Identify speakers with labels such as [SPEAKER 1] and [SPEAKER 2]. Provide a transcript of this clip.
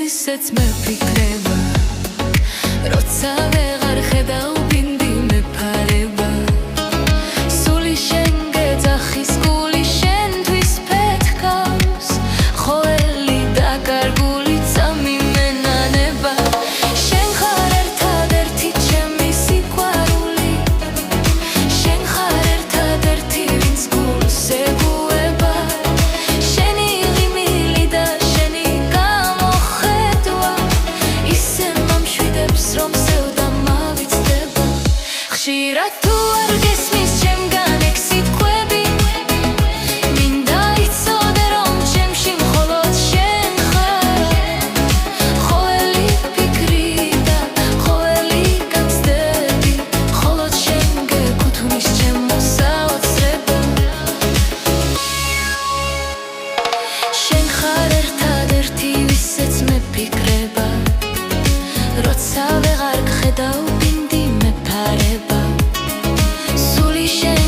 [SPEAKER 1] ვისაც მეფიქრება როცა ვეღარ ხედავ ბინდი მეფარება სული შენ გეძახის გული შენთვის ფეთქავს ხოლი დაკარგული წამიმენანება შენ ხარ ერთადერთი ჩემი სიყვარული შენ ხარ ერთადერთი ვინც გულს ეგუება შენი ღიმილი და შენი რომ სევდა მავიცდება ხშირად თუ არ გესმის ჩემგან ეგ სიტყვები მინდა იცოდე რომ ჩემში მხოლოდ შენ ხარ ყოველი ფიქრი და ყოველი გაცდები მხოლოდ შენ გეკუთვნის ჩემო საოცრება შენ ხარ ერთადერთი ვისაც მეფიქრება როცა ვეღარ გხედავ ბინდი მეფარება სული შენ